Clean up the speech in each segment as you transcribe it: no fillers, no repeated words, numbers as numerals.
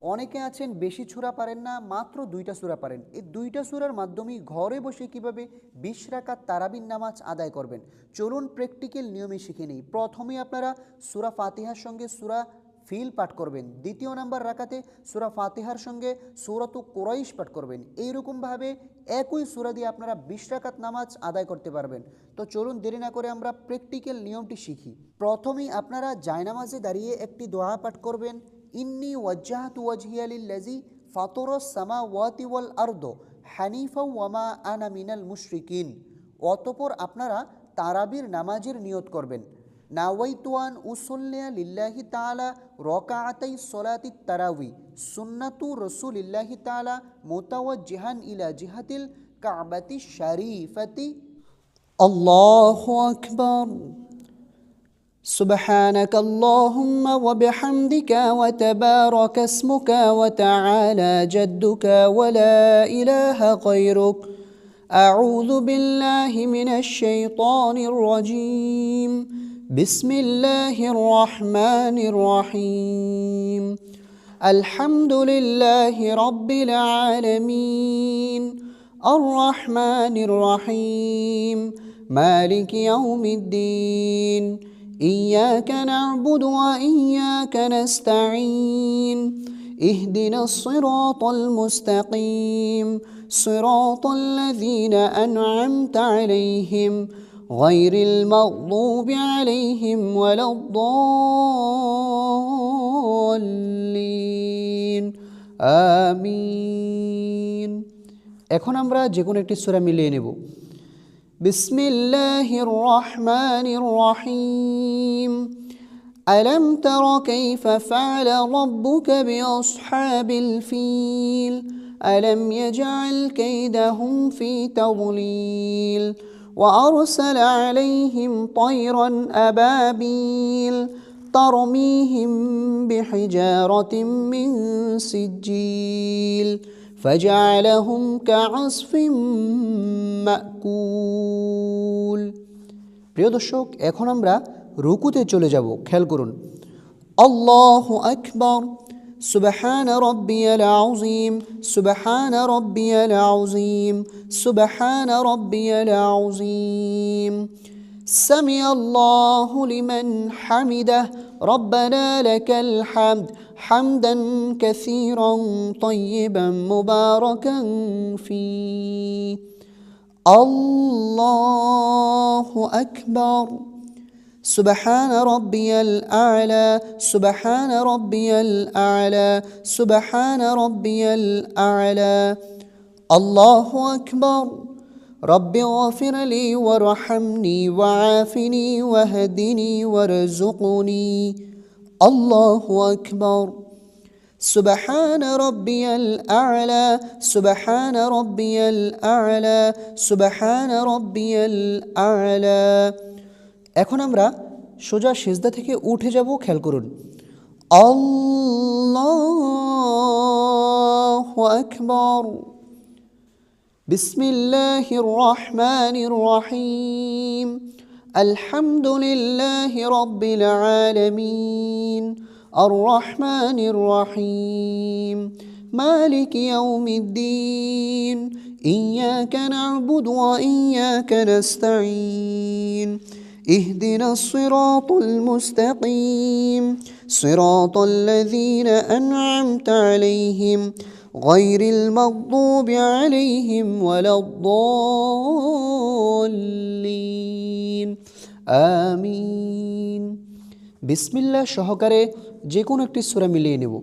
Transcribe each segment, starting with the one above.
অনেকে আছেন বেশি সূরা পারেন না, মাত্র ২টা সূরা পারেন। এই ২টা সূরার মাধ্যমেই ঘরে বসে কিভাবে ২০ রাকাত তারাবির নামাজ আদায় করবেন, চলুন প্র্যাকটিক্যাল নিয়মে শিখে নিই। প্রথমেই আপনারা সূরা ফাতিহার সঙ্গে সূরা ফিল পাঠ করবেন। দ্বিতীয় নাম্বার রাকাতে সূরা ফাতিহার সঙ্গে সূরাতু কুরাইশ পাঠ করবেন। এইরকমভাবে একই সূরা দিয়ে আপনারা ২০ রাকাত নামাজ আদায় করতে পারবেন। তো চলুন দেরি না করে আমরা প্র্যাকটিক্যাল নিয়মটি শিখি। প্রথমেই আপনারা জায়নামাজে দাঁড়িয়ে একটি দোয়া পাঠ করবেন, ইন্নী ওয়াজ্জাহতু ওয়াজহিয়া লিল্লাযী ফাতারাস সামাওয়াতি ওয়াল আরদ হানিফা ওয়ামা আনা মিনাল মুশরিকিন। অতঃপর আপনারা তারাবির নামাজের নিয়ত করবেন, নাওয়াইতু আন উসল্লিয়া লিল্লাহি তাআলা রাকাআতাই সলাতিত তারাবি সুন্নাতু রাসূলিল্লাহি তাআলা মুতাওয়াজ্জিহান ইলা জিহাতিল কাবাতিশ শরীফাতি। আল্লাহু আকবার। سبحانك اللهم وبحمدك وتبارك اسمك وتعالى جدك ولا إله غيرك. أعوذ بالله من الشيطان الرجيم. بسم الله الرحمن الرحيم. الحمد لله رب العالمين الرحمن الرحيم مالك يوم الدين. إياك نعبد وإياك نستعين. اهدنا الصراط المستقيم صراط الذين أنعمت عليهم غير المغضوب عليهم ولا الضالين آمين. এখন আমরা যে কোনো একটি সূরা মিলিয়ে নেব। بسم الله الرحمن الرحيم. ألم تر كيف فعل ربك بأصحاب الفيل ألم يجعل كيدهم في تضليل وأرسل عليهم طيرا أبابيل ترميهم بحجارة من سجيل فجعلهم كعصف মাকুল। প্রিয় দর্শক, এখন আমরা রুকুতে চলে যাব, খেয়াল করুন। আল্লাহু আকবার। সুবহান রাব্বিয়াল আযীম সুবহান রাব্বিয়াল আযীম সুবহান রাব্বিয়াল আযীম। সামিআ আল্লাহু লিমান হামিদাহ রব্বানা লাকাল হামদ হামদান কাসীরান তাইয়িবান মুবারাকান ফীহ। الله أكبر. سبحان ربي الأعلى سبحان ربي الأعلى سبحان ربي الأعلى. الله أكبر. رب اغفر لي وارحمني وعافني واهدني وارزقني. الله أكبر. سبحان ربي الأعلى سبحان ربي الأعلى سبحان ربي الأعلى. এখন আমরা সোজা সিজদা থেকে উঠে যাব, খেয়াল করুন। আল্লাহু আকবার। বিসমিল্লাহির রহমানির রহিম। আলহামদুলিল্লাহি রাব্বিল আলামিন الرحمن الرحيم مالك يوم الدين. إياك نعبد وإياك نستعين. اهدنا الصراط المستقيم صراط الذين أنعمت عليهم غير المغضوب عليهم ولا الضالين آمين. বিসমিল্লাহ সহকারে যে কোনো একটি সূরা মিলিয়ে নেব।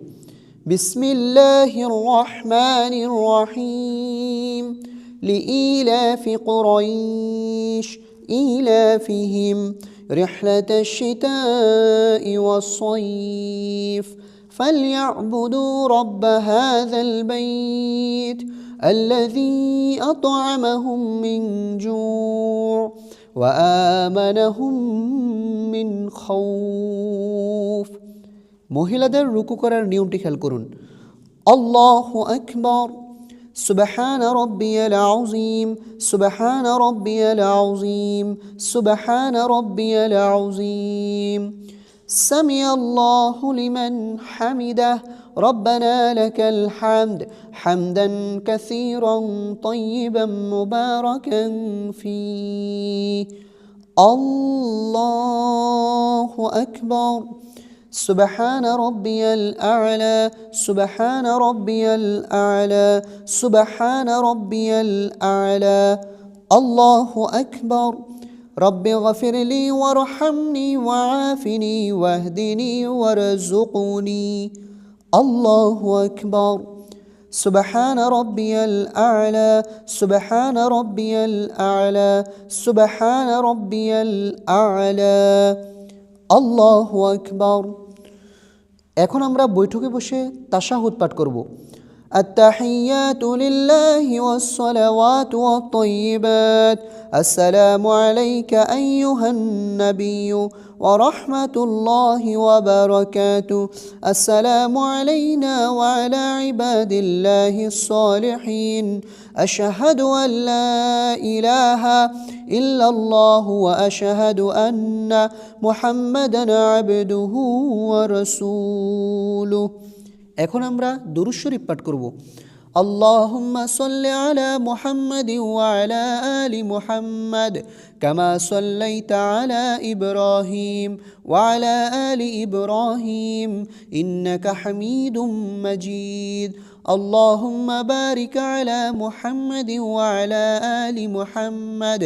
বিসমিল্লাহির রহমানির রহিম। লিইলাফি কুরাইশ ইলাফিহিম রিহলাতাশ শিতাই ওয়াস-সাইফ ফালইয়াবুদু রাব্ব হাযাল বাইত আল্লাযী আত'আমাহুম মিন জু' وآمنهم من خوف. মহিলাদের রুকু করার নিয়মটি খেয়াল করুন। আল্লাহু আকবার। সুবহান রাব্বিয়াল আযীম সুবহান রাব্বিয়াল আযীম সুবহান রাব্বিয়াল আযীম। সামিআ আল্লাহু লিমান হামিদাহ ربنا لك الحمد حمدا كثيرا طيبا مباركا فيه الله أكبر سبحان ربي الأعلى سبحان ربي الأعلى سبحان ربي الأعلى الله أكبر رب اغفر لي وارحمني وعافني واهدني وارزقني الله أكبر سبحان ربي الأعلى سبحان ربي الأعلى سبحان ربي الأعلى الله أكبر এখন আমরা বৈঠকে বসে তাশাহুদ পাঠ করব التحيات لله والصلوات والطيبات السلام عليك أيها النبي ورحمة الله وبركاته السلام علينا وعلى عباد الله الصالحين أشهد أن لا إله إلا الله وأشهد أن محمدا عبده ورسوله এখন আমরা দুরূদ শরীফ পাঠ করব আল্লাহুম্মা সাল্লি আলা মুহাম্মাদিন ওয়া আলা আলি মুহাম্মাদ কামা সাল্লাইতা আলা ইব্রাহিম ওয়া আলা আলি ইব্রাহিম ইন্নাকা হামিদুম মাজিদ اللهم بارك على محمد وعلى آل محمد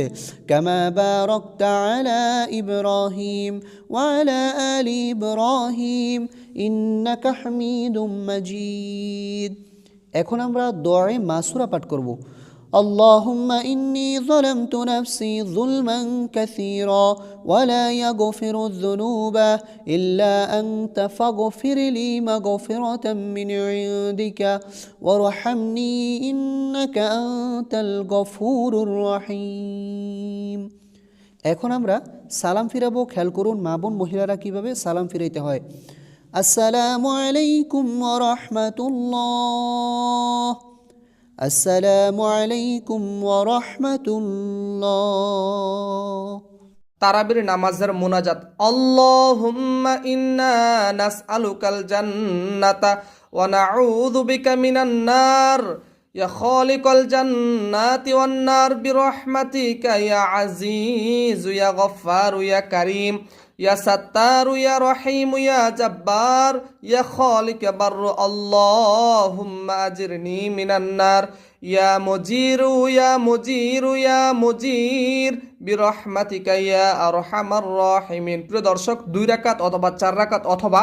كما باركت على إبراهيم وعلى آل إبراهيم إنك حميد مجيد এখন আমরা দোয়ায়ে মাসুরা পাঠ করব اللهم إني ظلمت نفسي ظلما كثيرا ولا يغفر الذنوب إلا أنت فاغفر لي مغفرة من عندك وارحمني إنك أنت الغفور الرحيم এখন আমরা সালাম ফিরাবো খেয়াল করুন মা বোন মহিলারা কিভাবে সালাম ফিরাইতে হয় আসসালামু আলাইকুম ওয়া রাহমাতুল্লাহ আসসালামু আলাইকুম ওয়া রাহমাতুল্লাহ তারাবির নামাজের মুনাজাত আল্লাহুম্মা ইন্না নাসআলুকাল জান্নাতা ওয়া নাউযু বিকা মিনান নার ইয়া খালিকাল জান্নাতি ওয়ান নার বিরহমাতিকা ইয়া আজিজু ইয়া গফফারু ইয়া কারীম ইয়া সাত্তারু ইয়া রহিমু ইয়া জাব্বার ইয়া খালিক ইয়া বাররু আল্লাহুম্মা আজিরনি মিনান নার ইয়া মুজিরু ইয়া মুজিরু ইয়া মুজির বিরহমাতিকা ইয়া আরহামার রাহিমিন। প্রিয় দর্শক, 2 রাকাত অথবা 4 রাকাত অথবা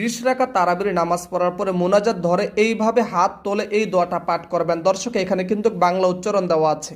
20 রাকাত তারাবির নামাজ পড়ার পরে মুনাজাত ধরে এইভাবে হাত তোলে এই দোয়াটা পাঠ করবেন। দর্শক, এখানে কিন্তু বাংলা উচ্চারণ দেওয়া আছে।